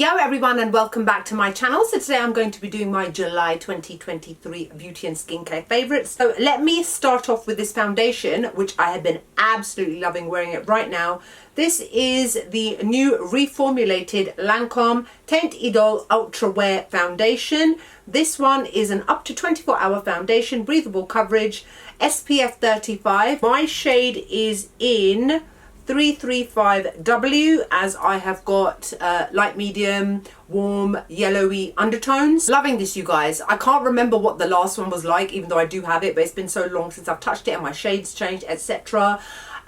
Yo everyone, and welcome back to my channel. So today I'm going to be doing my July 2023 beauty and skincare favorites. So let me start off with this foundation, which I have been absolutely loving wearing it right now. This is the new reformulated Lancôme Teint Idôle Ultra Wear Foundation. This one is an up to 24-hour foundation, breathable coverage, SPF 35. My shade is in 335W, as I have got light medium, warm, yellowy undertones. Loving this, you guys. I can't remember what the last one was like, even though I do have it, but it's been so long since I've touched it and my shades changed, etc.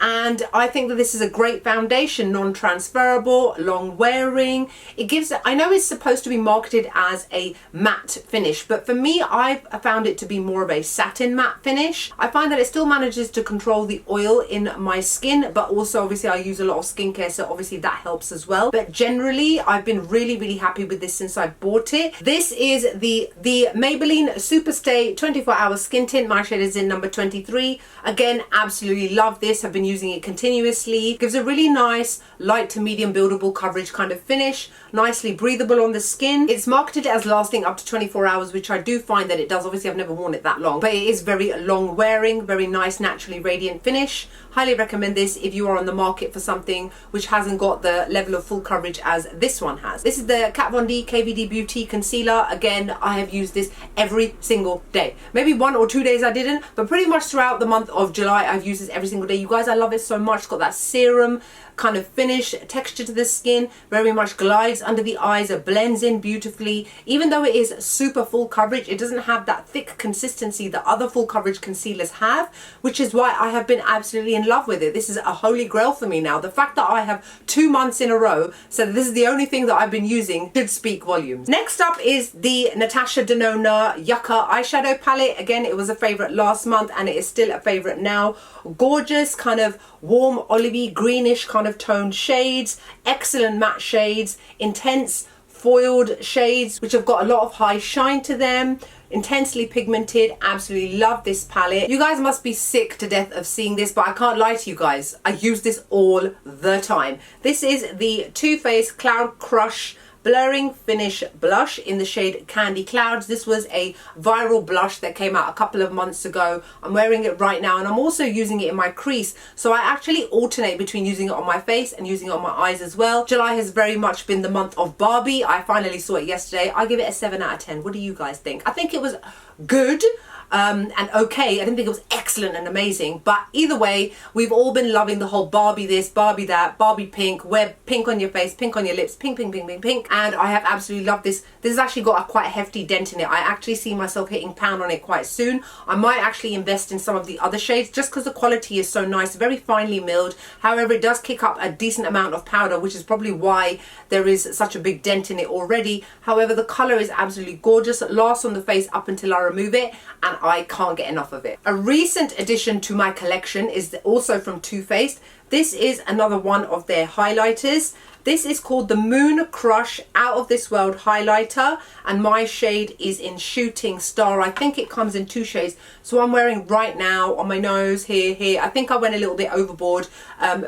And I think that this is a great foundation, non-transferable, long wearing. It gives, I know it's supposed to be marketed as a matte finish, but for me, I've found it to be more of a satin matte finish. I find that it still manages to control the oil in my skin, but also obviously I use a lot of skincare, so obviously that helps as well. But generally, I've been really happy with this since I bought it. This is the Maybelline Super Stay 24-hour skin tint. My shade is in number 23. Again, absolutely love this. I've been using it continuously. Gives a really nice light to medium buildable coverage kind of finish, nicely breathable on the skin. It's marketed as lasting up to 24 hours, which I do find that it does. Obviously I've never worn it that long, but it is very long wearing, very nice, naturally radiant finish. Highly recommend this if you are on the market for something which hasn't got the level of full coverage as this one has. This is the Kat Von D KVD Beauty Concealer. Again, I have used this every single day. Maybe 1 or 2 days I didn't, but pretty much throughout the month of July I've used this every single day. You guys, I love it so much. It's got that serum kind of finish, texture to the skin, very much glides under the eyes, it blends in beautifully. Even though it is super full coverage, it doesn't have that thick consistency that other full coverage concealers have, which is why I have been absolutely in love with it. This is a holy grail for me now. The fact that I have 2 months in a row, so this is the only thing that I've been using, should speak volumes. Next up is the Natasha Denona Yucca eyeshadow palette. Again, it was a favorite last month and it is still a favorite now. Gorgeous kind of warm olivey greenish kind of toned shades, excellent matte shades, intense foiled shades which have got a lot of high shine to them, intensely pigmented. Absolutely love this palette. You guys must be sick to death of seeing this, but I can't lie to you guys, I use this all the time. This is the Too Faced Cloud Crush Blurring Finish Blush in the shade Candy Clouds. This was a viral blush that came out a couple of months ago. I'm wearing it right now and I'm also using it in my crease. So I actually alternate between using it on my face and using it on my eyes as well. July has very much been the month of Barbie. I finally saw it yesterday. I give it a 7 out of 10. What do you guys think? I think it was good. And okay, I didn't think it was excellent and amazing, but either way, we've all been loving the whole Barbie this, Barbie that, Barbie pink, wear pink on your face, pink on your lips, pink, and I have absolutely loved this. This has actually got a quite hefty dent in it. I actually see myself hitting pound on it quite soon. I might actually invest in some of the other shades just because the quality is so nice, very finely milled. However, it does kick up a decent amount of powder, which is probably why there is such a big dent in it already. However, the color is absolutely gorgeous. It lasts on the face up until I remove it, and I can't get enough of it. A recent addition to my collection is also from Too Faced. This is another one of their highlighters. This is called the Moon Crush Out of This World Highlighter, and my shade is in Shooting Star. I think it comes in 2 shades. So I'm wearing right now on my nose, here. I think I went a little bit overboard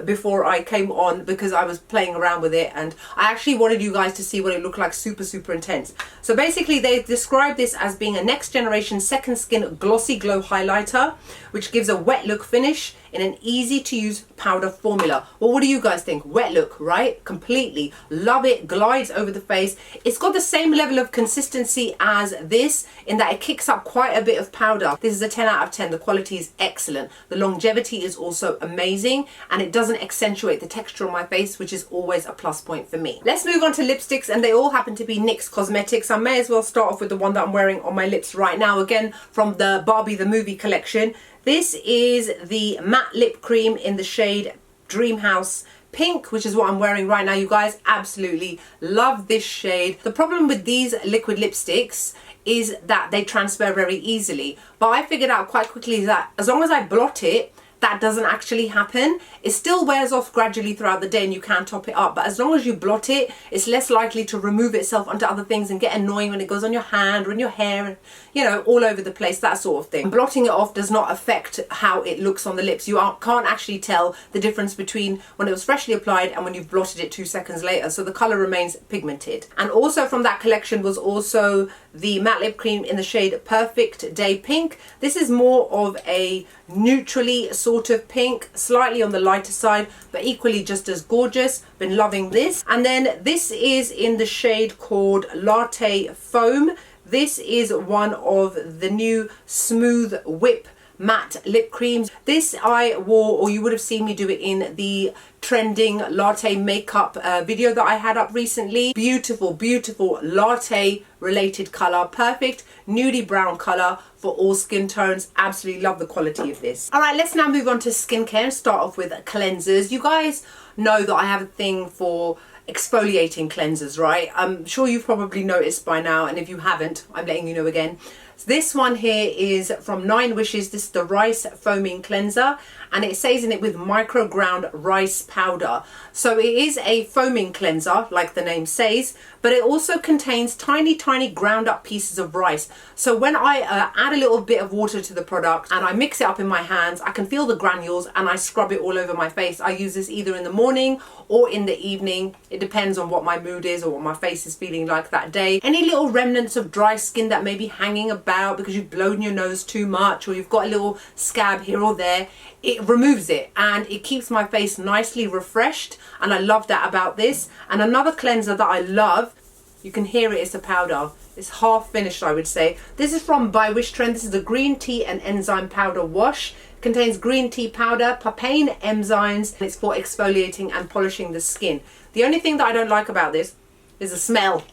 before I came on because I was playing around with it, and I actually wanted you guys to see what it looked like, super intense. So basically they describe this as being a next generation second skin glossy glow highlighter, which gives a wet look finish in an easy to use powder formula. Well, what do you guys think? Wet look, right? Completely love it. Glides over the face. It's got the same level of consistency as this in that it kicks up quite a bit of powder. This is a 10 out of 10. The quality is excellent. The longevity is also amazing, and it doesn't accentuate the texture on my face, which is always a plus point for me. Let's move on to lipsticks, and they all happen to be NYX Cosmetics. I may as well start off with the one that I'm wearing on my lips right now, again from the Barbie the Movie collection. This is the matte lip cream in the shade Dreamhouse Pink, which is what I'm wearing right now. You guys, absolutely love this shade. The problem with these liquid lipsticks is that they transfer very easily, but I figured out quite quickly that as long as I blot it, that doesn't actually happen. It still wears off gradually throughout the day and you can top it up, but as long as you blot it, it's less likely to remove itself onto other things and get annoying when it goes on your hand or in your hair and, you know, all over the place, that sort of thing. Blotting it off does not affect how it looks on the lips. You can't actually tell the difference between when it was freshly applied and when you've blotted it 2 seconds later, so the colour remains pigmented. And also from that collection was also the matte lip cream in the shade Perfect Day Pink. This is more of a neutrally sort of pink, slightly on the lighter side, but equally just as gorgeous. Been loving this. And then this is in the shade called Latte Foam. This is one of the new Smooth Whip matte lip creams. This I wore, or you would have seen me do it in the trending latte makeup video that I had up recently. Beautiful, beautiful latte related color, perfect nudie brown color for all skin tones. Absolutely love the quality of this. All right, let's now move on to skincare and start off with cleansers. You guys know that I have a thing for exfoliating cleansers, right? I'm sure you've probably noticed by now, and if you haven't, I'm letting you know again. So this one here is from 9 Wishes. This is the Rice Foaming Cleanser, and it says in it with micro ground rice powder. So it is a foaming cleanser, like the name says, but it also contains tiny, tiny ground up pieces of rice. So when I add a little bit of water to the product and I mix it up in my hands, I can feel the granules and I scrub it all over my face. I use this either in the morning or in the evening. It depends on what my mood is or what my face is feeling like that day. Any little remnants of dry skin that may be hanging about because you've blown your nose too much or you've got a little scab here or there, it removes it and it keeps my face nicely refreshed, and I love that about this. And another cleanser that I love, you can hear it, it's a powder. It's half finished, I would say. This is from by WISHTREND. This is the Green Tea and Enzyme Powder Wash. Contains green tea powder, papain enzymes, and it's for exfoliating and polishing the skin. The only thing that I don't like about this is the smell.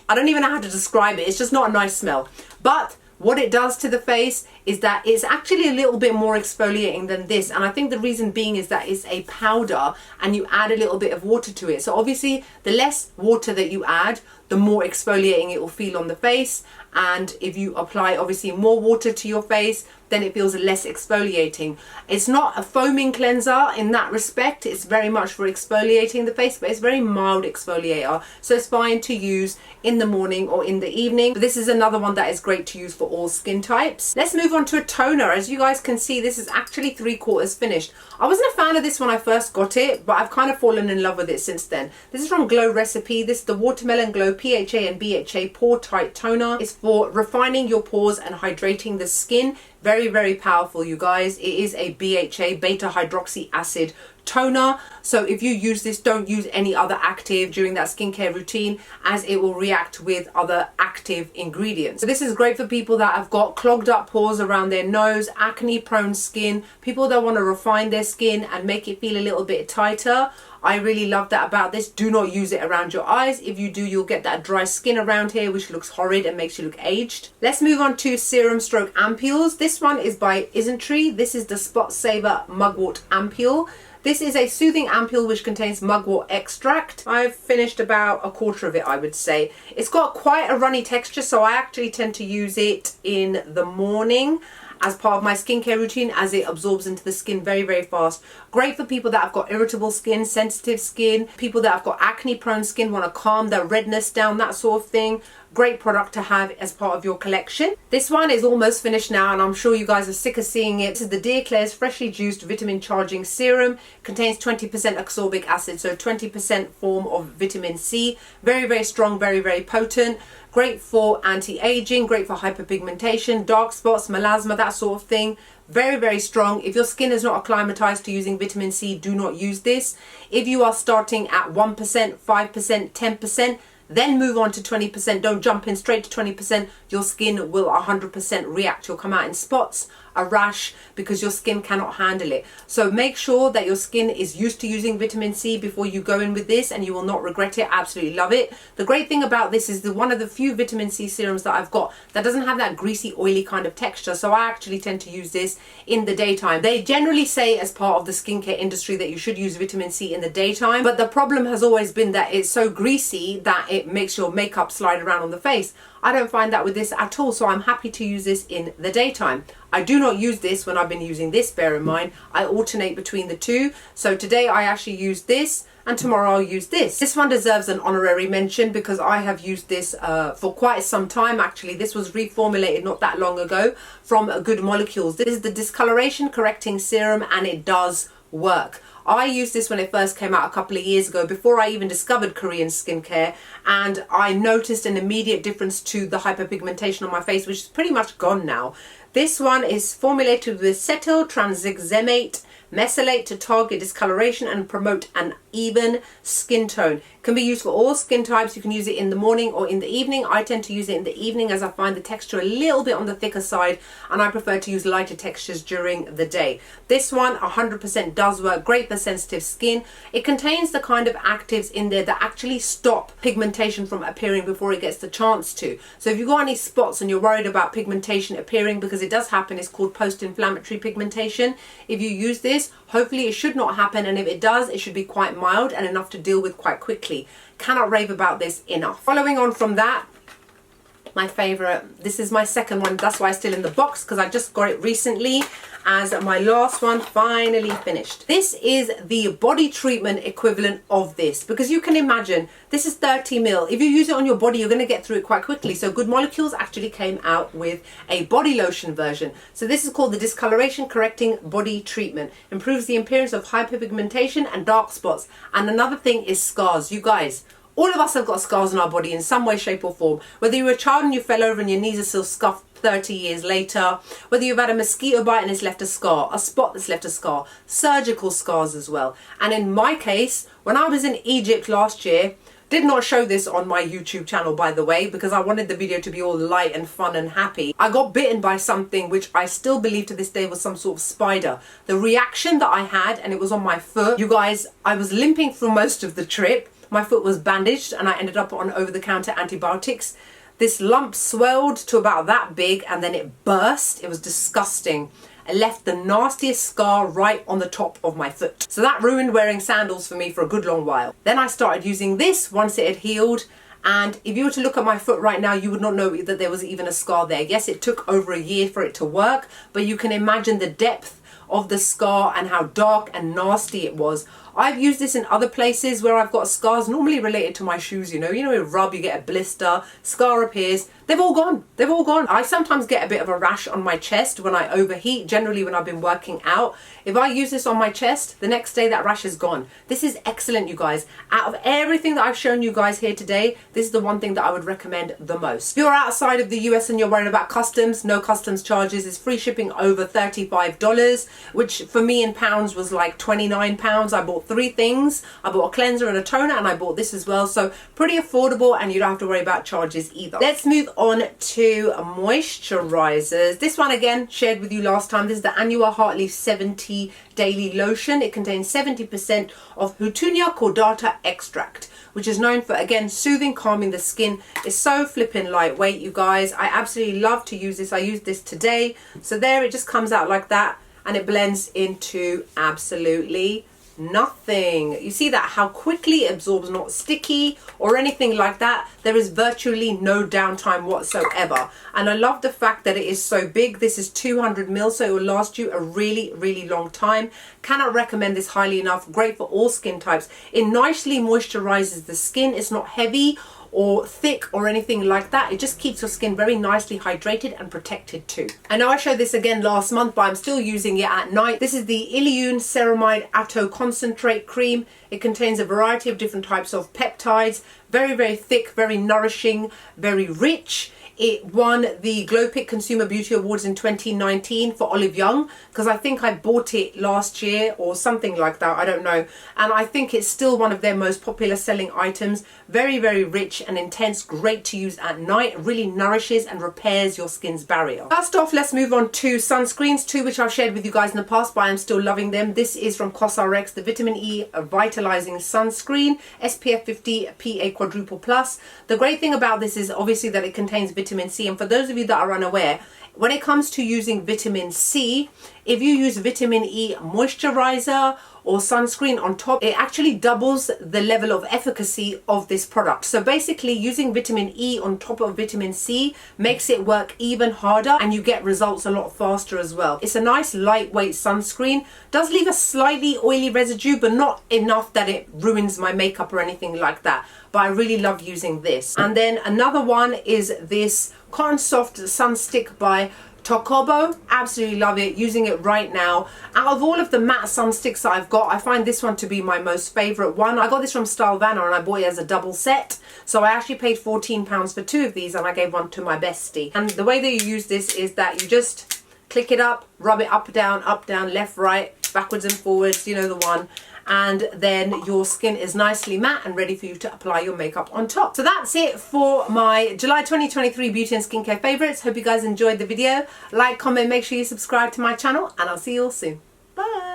I don't even know how to describe it. It's just not a nice smell. But what it does to the face is that it's actually a little bit more exfoliating than this, and I think the reason being is that it's a powder and you add a little bit of water to it. So obviously the less water that you add, the more exfoliating it will feel on the face, and if you apply obviously more water to your face, then it feels less exfoliating. It's not a foaming cleanser in that respect. It's very much for exfoliating the face, but it's very mild exfoliator, so it's fine to use in the morning or in the evening. But this is another one that is great to use for all skin types. Let's move on to a toner. As you guys can see, this is actually 3/4 finished. I wasn't a fan of this when I first got it, but I've kind of fallen in love with it since then. This is from Glow Recipe. This is the Watermelon Glow PHA and BHA Pore Tight Toner. It's for refining your pores and hydrating the skin. Very, very powerful, you guys. It is a BHA, beta hydroxy acid toner. So if you use this, don't use any other active during that skincare routine, as it will react with other active ingredients. So this is great for people that have got clogged up pores around their nose, acne prone skin, people that want to refine their skin and make it feel a little bit tighter. I really love that about this. Do not use it around your eyes. If you do, you'll get that dry skin around here, which looks horrid and makes you look aged. Let's move on to Serum Stroke Ampules. This one is by Isntree. This is the Spot Saver Mugwort Ampule. This is a soothing ampule which contains mugwort extract. I've finished about 1/4 of it, I would say. It's got quite a runny texture, so I actually tend to use it in the morning as part of my skincare routine, as it absorbs into the skin very, very fast. Great for people that have got irritable skin, sensitive skin, people that have got acne prone skin, want to calm their redness down, that sort of thing. Great product to have as part of your collection. This one is almost finished now, and I'm sure you guys are sick of seeing it. This is the Dear Klairs Freshly Juiced Vitamin Charging Serum. Contains 20% ascorbic acid, so 20% form of vitamin C. Very, very strong, very, very potent. Great for anti-aging, great for hyperpigmentation, dark spots, melasma, that sort of thing. Very, very strong. If your skin is not acclimatized to using vitamin C, do not use this. If you are starting at 1%, 5%, 10%, then move on to 20%. Don't jump in straight to 20%. Your skin will 100% react. You'll come out in spots, a rash, because your skin cannot handle it. So make sure that your skin is used to using vitamin C before you go in with this, and you will not regret it. Absolutely love it. The great thing about this is one of the few vitamin C serums that I've got that doesn't have that greasy, oily kind of texture. So I actually tend to use this in the daytime. They generally say as part of the skincare industry that you should use vitamin C in the daytime, but the problem has always been that it's so greasy that it makes your makeup slide around on the face. I don't find that with this at all, so I'm happy to use this in the daytime. I do not use this when I've been using this, bear in mind. I alternate between the two. So today I actually use this and tomorrow I'll use this. This one deserves an honorary mention because I have used this for quite some time actually. This was reformulated not that long ago from Good Molecules. This is the Discoloration Correcting Serum and it does work. I used this when it first came out a couple of years ago before I even discovered Korean skincare, and I noticed an immediate difference to the hyperpigmentation on my face, which is pretty much gone now. This one is formulated with cetyl tranexamate mesylate to target discoloration and promote an even skin tone. Can be used for all skin types. You can use it in the morning or in the evening. I tend to use it in the evening as I find the texture a little bit on the thicker side, and I prefer to use lighter textures during the day. This one 100% does work, great for sensitive skin. It contains the kind of actives in there that actually stop pigmentation from appearing before it gets the chance to. So if you've got any spots and you're worried about pigmentation appearing, because it does happen, it's called post-inflammatory pigmentation. If you use this, hopefully it should not happen, and if it does, it should be quite mild and enough to deal with quite quickly. Cannot rave about this enough. Following on from that, my favorite, this is my second one, that's why it's still in the box, because I just got it recently as my last one finally finished. This is the body treatment equivalent of this, because you can imagine this is 30 ml. If you use it on your body, you're going to get through it quite quickly. So Good Molecules actually came out with a body lotion version. So this is called the Discoloration Correcting Body Treatment. Improves the appearance of hyperpigmentation and dark spots. And another thing is scars. You guys, all of us have got scars on our body in some way, shape or form. Whether you were a child and you fell over and your knees are still scuffed 30 years later, whether you've had a mosquito bite and it's left a scar, a spot that's left a scar, surgical scars as well. And in my case, when I was in Egypt last year, did not show this on my YouTube channel, by the way, because I wanted the video to be all light and fun and happy. I got bitten by something which I still believe to this day was some sort of spider. The reaction that I had, and it was on my foot, you guys, I was limping for most of the trip. My foot was bandaged and I ended up on over-the-counter antibiotics. This lump swelled to about that big and then it burst. It was disgusting. It left the nastiest scar right on the top of my foot. So that ruined wearing sandals for me for a good long while. Then I started using this once it had healed. And if you were to look at my foot right now, you would not know that there was even a scar there. Yes, it took over a year for it to work, but you can imagine the depth of the scar and how dark and nasty it was. I've used this in other places where I've got scars, normally related to my shoes, you know, with rub, you get a blister, scar appears. They've all gone. They've all gone. I sometimes get a bit of a rash on my chest when I overheat, generally when I've been working out. If I use this on my chest, the next day that rash is gone. This is excellent, you guys. Out of everything that I've shown you guys here today, this is the one thing that I would recommend the most. If you're outside of the US and you're worried about customs, no customs charges. It's free shipping over $35, which for me in pounds was like 29 pounds. I bought 3 things. I bought a cleanser and a toner, and I bought this as well. So pretty affordable, and you don't have to worry about charges either. Let's move on to moisturizers. This one again shared with you last time. This is the Anua Heartleaf 70 Daily Lotion. It contains 70% of Houtunia cordata extract, which is known for, again, soothing, calming the skin. It's so flipping lightweight, you guys. I absolutely love to use this. I used this today. So there it just comes out like that, and it blends into absolutely nothing. You see that, how quickly it absorbs, not sticky or anything like that. There is virtually no downtime whatsoever, and I love the fact that it is so big. This is 200 ml, so it will last you a really long time. Cannot recommend this highly enough. Great for all skin types. It nicely moisturizes the skin. It's not heavy or thick or anything like that. It just keeps your skin very nicely hydrated and protected too. I know I showed this again last month, but I'm still using it at night. This is the Ilione Ceramide Atto Concentrate Cream. It contains a variety of different types of peptides. Very thick, very nourishing, very rich. It won the Glow Pick Consumer Beauty Awards in 2019 for Olive Young, because I think I bought it last year or something like that, I don't know. And I think it's still one of their most popular selling items. Very rich and intense, great to use at night, really nourishes and repairs your skin's barrier. First off, let's move on to sunscreens, 2 which I've shared with you guys in the past, but I'm still loving them. This is from COSRX, the Vitamin E Vitalizing Sunscreen, SPF 50 PA++. The great thing about this is obviously that it contains vitamin C, and for those of you that are unaware, when it comes to using vitamin C, if you use vitamin E moisturizer or sunscreen on top, it actually doubles the level of efficacy of this product. So basically using vitamin E on top of vitamin C makes it work even harder, and you get results a lot faster as well. It's a nice lightweight sunscreen, does leave a slightly oily residue but not enough that it ruins my makeup or anything like that. But I really love using this. And then another one is this Cotton Soft Sun Stick by Tokobo. Absolutely love it, using it right now. Out of all of the matte sun sticks that I've got, I find this one to be my most favorite one. I got this from Stylevana and I bought it as a double set, so I actually paid £14 for 2 of these, and I gave one to my bestie. And the way that you use this is that you just click it up, rub it up down, left, right, backwards and forwards, you know the one, and then your skin is nicely matte and ready for you to apply your makeup on top. So that's it for my July 2023 beauty and skincare favorites. Hope you guys enjoyed the video. Like, comment, make sure you subscribe to my channel, and I'll see you all soon.